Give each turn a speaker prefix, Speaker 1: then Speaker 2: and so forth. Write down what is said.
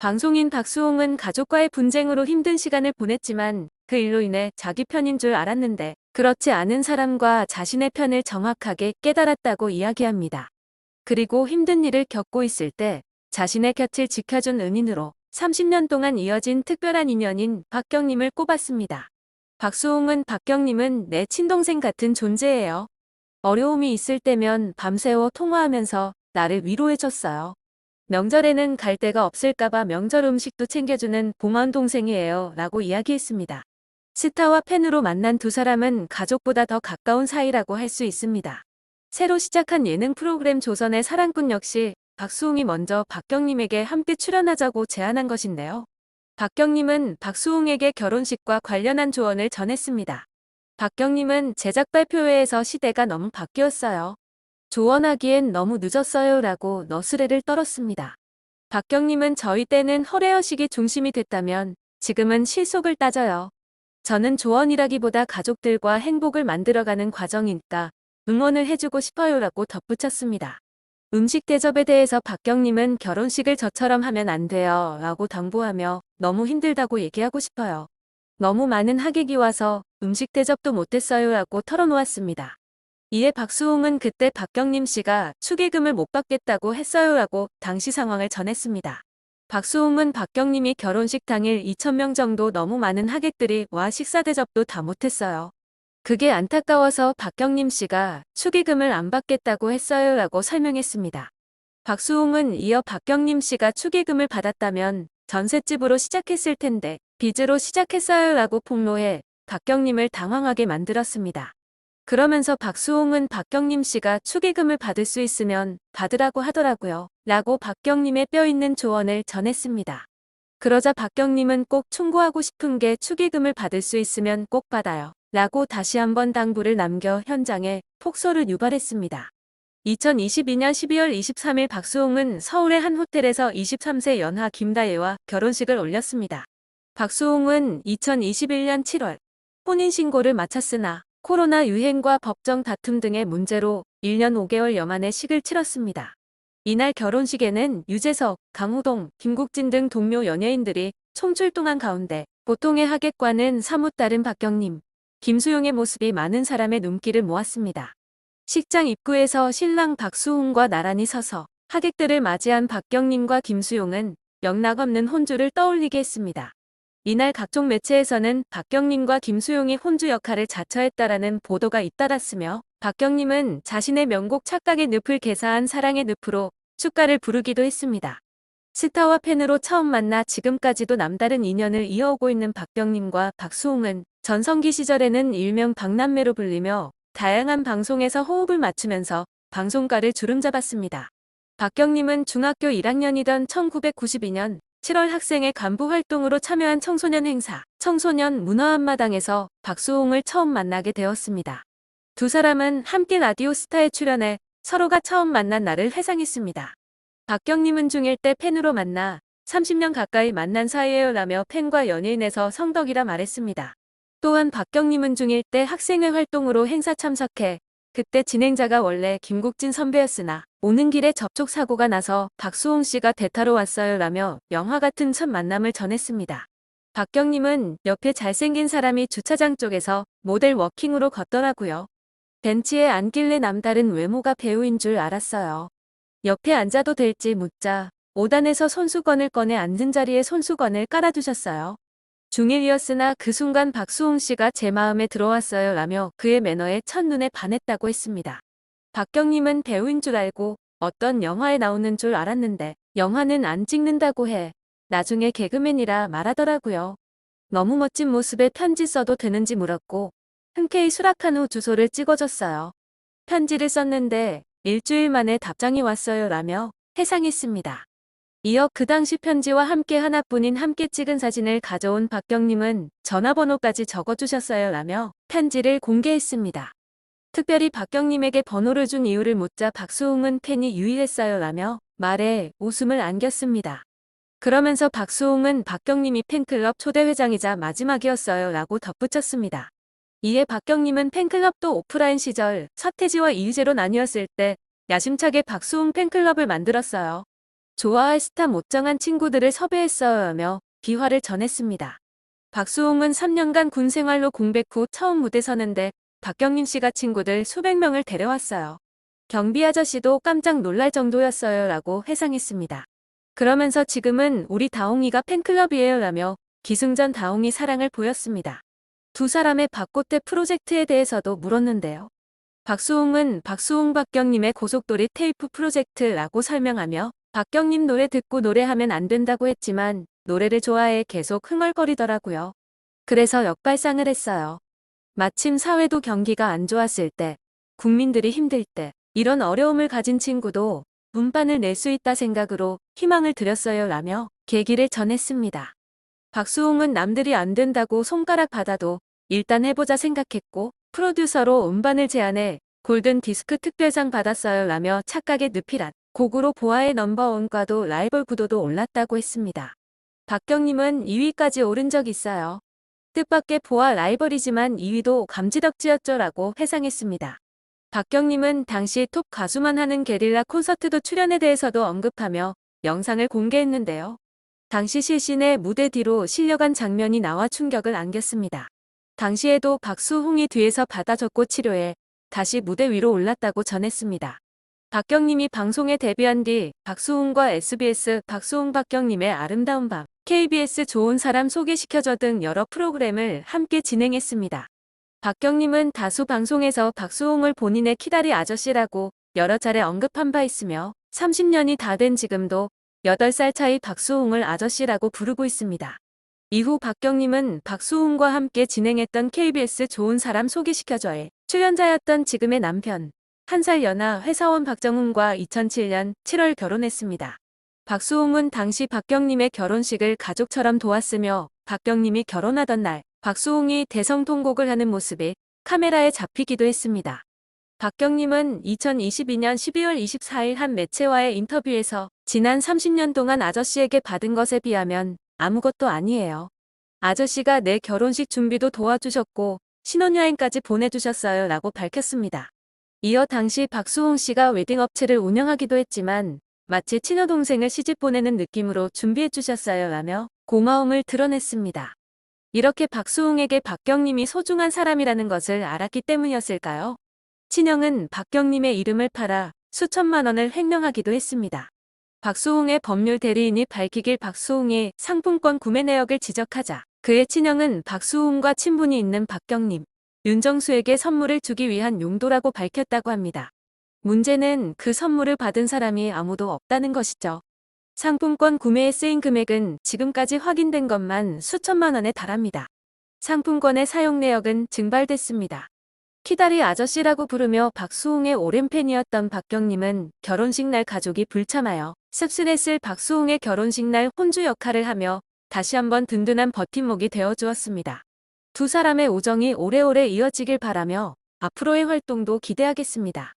Speaker 1: 방송인 박수홍은 가족과의 분쟁으로 힘든 시간을 보냈지만 그 일로 인해 자기 편인 줄 알았는데 그렇지 않은 사람과 자신의 편을 정확하게 깨달았다고 이야기합니다. 그리고 힘든 일을 겪고 있을 때 자신의 곁을 지켜준 은인으로 30년 동안 이어진 특별한 인연인 박경림을 꼽았습니다. 박경림은 내 친동생 같은 존재예요. 어려움이 있을 때면 밤새워 통화하면서 나를 위로해줬어요. 명절에는 갈 데가 없을까봐 명절 음식도 챙겨주는 고마운 동생이에요. 라고 이야기했습니다. 스타와 팬으로 만난 두 사람은 가족보다 더 가까운 사이라고 할 수 있습니다. 새로 시작한 예능 프로그램 조선의 사랑꾼 역시 박수홍이 먼저 박경림에게 함께 출연하자고 제안한 것인데요. 박경림은 박수홍에게 결혼식과 관련한 조언을 전했습니다. 박경림은 제작 발표회에서 시대가 너무 바뀌었어요. 조언하기엔 너무 늦었어요 라고 너스레를 떨었습니다. 박경림은 저희 때는 허례허식이 중심이 됐다면 지금은 실속을 따져요. 저는 조언이라기보다 가족들과 행복을 만들어가는 과정이니까 응원을 해주고 싶어요 라고 덧붙였습니다. 음식 대접에 대해서 박경림은 결혼식을 저처럼 하면 안 돼요 라고 당부하며 너무 힘들다고 얘기하고 싶어요. 너무 많은 하객이 와서 음식 대접도 못했어요 라고 털어놓았습니다. 이에 박수홍은 그때 박경림 씨가 축의금을 못 받겠다고 했어요 라고 당시 상황을 전했습니다. 박수홍은 박경림이 결혼식 당일 2,000명 정도 너무 많은 하객들이 와 식사 대접도 다 못했어요. 그게 안타까워서 박경림 씨가 축의금을 안 받겠다고 했어요 라고 설명했습니다. 박수홍은 이어 박경림 씨가 축의금을 받았다면 전셋집으로 시작했을 텐데 빚으로 시작했어요 라고 폭로해 박경림을 당황하게 만들었습니다. 그러면서 박수홍은 박경림 씨가 축의금을 받을 수 있으면 받으라고 하더라고요. 라고 박경림의 뼈있는 조언을 전했습니다. 그러자 박경림은 꼭 충고하고 싶은 게 축의금을 받을 수 있으면 꼭 받아요. 라고 다시 한번 당부를 남겨 현장에 폭소를 유발했습니다. 2022년 12월 23일 박수홍은 서울의 한 호텔에서 23세 연하 김다혜와 결혼식을 올렸습니다. 박수홍은 2021년 7월 혼인신고를 마쳤으나 코로나 유행과 법정 다툼 등의 문제로 1년 5개월여 만에 식을 치렀습니다. 이날 결혼식에는 유재석, 강호동, 김국진 등 동료 연예인들이 총출동한 가운데 보통의 하객과는 사뭇 다른 박경림, 김수용의 모습이 많은 사람의 눈길을 모았습니다. 식장 입구에서 신랑 박수홍과 나란히 서서 하객들을 맞이한 박경림과 김수용은 영락없는 혼주를 떠올리게 했습니다. 이날 각종 매체에서는 박경림과 김수용이 혼주 역할을 자처했다라는 보도가 잇따랐으며 박경림은 자신의 명곡 착각의 늪을 개사한 사랑의 늪으로 축가를 부르기도 했습니다. 스타와 팬으로 처음 만나 지금까지도 남다른 인연을 이어오고 있는 박경림과 박수홍은 전성기 시절에는 일명 박남매로 불리며 다양한 방송에서 호흡을 맞추면서 방송가를 주름잡았습니다. 박경림은 중학교 1학년이던 1992년 7월 학생의 간부 활동으로 참여한 청소년 행사, 청소년 문화 한마당에서 박수홍을 처음 만나게 되었습니다. 두 사람은 함께 라디오 스타에 출연해 서로가 처음 만난 날을 회상했습니다. 박경림은 중1 때 팬으로 만나 30년 가까이 만난 사이예요 라며 팬과 연예인에서 성덕이라 말했습니다. 또한 박경림은 중1 때 학생회 활동으로 행사 참석해 그때 진행자가 원래 김국진 선배였으나 오는 길에 접촉 사고가 나서 박수홍 씨가 대타로 왔어요 라며 영화 같은 첫 만남을 전했습니다. 박경림은 옆에 잘생긴 사람이 주차장 쪽에서 모델 워킹으로 걷더라고요. 벤치에 앉길래 남다른 외모가 배우인 줄 알았어요. 옆에 앉아도 될지 묻자 5단에서 손수건을 꺼내 앉은 자리에 손수건을 깔아두셨어요. 중1이었으나 그 순간 박수홍 씨가 제 마음에 들어왔어요 라며 그의 매너에 첫눈에 반했다고 했습니다. 박경림은 배우인 줄 알고 어떤 영화에 나오는 줄 알았는데 영화는 안 찍는다고 해. 나중에 개그맨이라 말하더라고요. 너무 멋진 모습에 편지 써도 되는지 물었고 흔쾌히 수락한 후 주소를 찍어줬어요. 편지를 썼는데 일주일 만에 답장이 왔어요 라며 해상했습니다. 이어 그 당시 편지와 함께 하나뿐인 함께 찍은 사진을 가져온 박경림은 전화번호까지 적어주셨어요 라며 편지를 공개했습니다. 특별히 박경림에게 번호를 준 이유를 묻자 박수홍은 팬이 유일했어요 라며 말에 웃음을 안겼습니다. 그러면서 박수홍은 박경림이 팬클럽 초대회장이자 마지막이었어요 라고 덧붙였습니다. 이에 박경림은 팬클럽도 오프라인 시절 서태지와 이휘재로 나뉘었을 때 야심차게 박수홍 팬클럽을 만들었어요. 좋아할 스타 못 정한 친구들을 섭외했어요 하며 비화를 전했습니다. 박수홍은 3년간 군 생활로 공백 후 처음 무대 서는데 박경림 씨가 친구들 수백 명을 데려왔어요. 경비 아저씨도 깜짝 놀랄 정도였어요 라고 회상했습니다. 그러면서 지금은 우리 다홍이가 팬클럽이에요 라며 기승전 다홍이 사랑을 보였습니다. 두 사람의 박꽃대 프로젝트에 대해서도 물었는데요. 박수홍은 박수홍 박경림의 고속도리 테이프 프로젝트라고 설명하며 박경림 노래 듣고 노래하면 안 된다고 했지만 노래를 좋아해 계속 흥얼거리더라고요. 그래서 역발상을 했어요. 마침 사회도 경기가 안 좋았을 때, 국민들이 힘들 때 이런 어려움을 가진 친구도 운반을 낼 수 있다 생각으로 희망을 드렸어요 라며 계기를 전했습니다. 박수홍은 남들이 안 된다고 손가락 받아도 일단 해보자 생각했고 프로듀서로 음반을 제안해 골든 디스크 특별상 받았어요 라며 착각의 늪이란 곡으로 보아의 넘버원과도 라이벌 구도도 올랐다고 했습니다. 박경림은 2위까지 오른 적 있어요. 뜻밖의 보아 라이벌이지만 2위도 감지덕지였죠 라고 회상했습니다. 박경림은 당시 톱 가수만 하는 게릴라 콘서트도 출연에 대해서도 언급하며 영상을 공개했는데요. 당시 실신의 무대 뒤로 실려간 장면이 나와 충격을 안겼습니다. 당시에도 박수홍이 뒤에서 받아줬고 치료해 다시 무대 위로 올랐다고 전했습니다. 박경림이 방송에 데뷔한 뒤 박수홍과 SBS 박수홍 박경림의 아름다운 밤, KBS 좋은 사람 소개시켜줘 등 여러 프로그램을 함께 진행했습니다. 박경림은 다수 방송에서 박수홍을 본인의 키다리 아저씨라고 여러 차례 언급한 바 있으며 30년이 다 된 지금도 8살 차이 박수홍을 아저씨라고 부르고 있습니다. 이후 박경림은 박수홍과 함께 진행했던 KBS 좋은 사람 소개시켜줘에 출연자였던 지금의 남편, 1살 연하 회사원 박정훈과 2007년 7월 결혼했습니다. 박수홍은 당시 박경림의 결혼식을 가족처럼 도왔으며 박경림이 결혼하던 날 박수홍이 대성통곡을 하는 모습이 카메라에 잡히기도 했습니다. 박경림은 2022년 12월 24일 한 매체와의 인터뷰에서 지난 30년 동안 아저씨에게 받은 것에 비하면 아무것도 아니에요. 아저씨가 내 결혼식 준비도 도와주셨고 신혼여행까지 보내주셨어요 라고 밝혔습니다. 이어 당시 박수홍 씨가 웨딩업체를 운영하기도 했지만 마치 친여동생을 시집 보내는 느낌으로 준비해주셨어요 라며 고마움을 드러냈습니다. 이렇게 박수홍에게 박경림이 소중한 사람이라는 것을 알았기 때문이었을까요? 친형은 박경림의 이름을 팔아 수천만 원을 횡령하기도 했습니다. 박수홍의 법률 대리인이 밝히길 박수홍의 상품권 구매 내역을 지적하자 그의 친형은 박수홍과 친분이 있는 박경림, 윤정수에게 선물을 주기 위한 용도라고 밝혔다고 합니다. 문제는 그 선물을 받은 사람이 아무도 없다는 것이죠. 상품권 구매에 쓰인 금액은 지금까지 확인된 것만 수천만 원에 달합니다. 상품권의 사용 내역은 증발됐습니다. 키다리 아저씨라고 부르며 박수홍의 오랜 팬이었던 박경림은 결혼식 날 가족이 불참하여 씁쓸했을 박수홍의 결혼식 날 혼주 역할을 하며 다시 한번 든든한 버팀목이 되어주었습니다. 두 사람의 우정이 오래오래 이어지길 바라며 앞으로의 활동도 기대하겠습니다.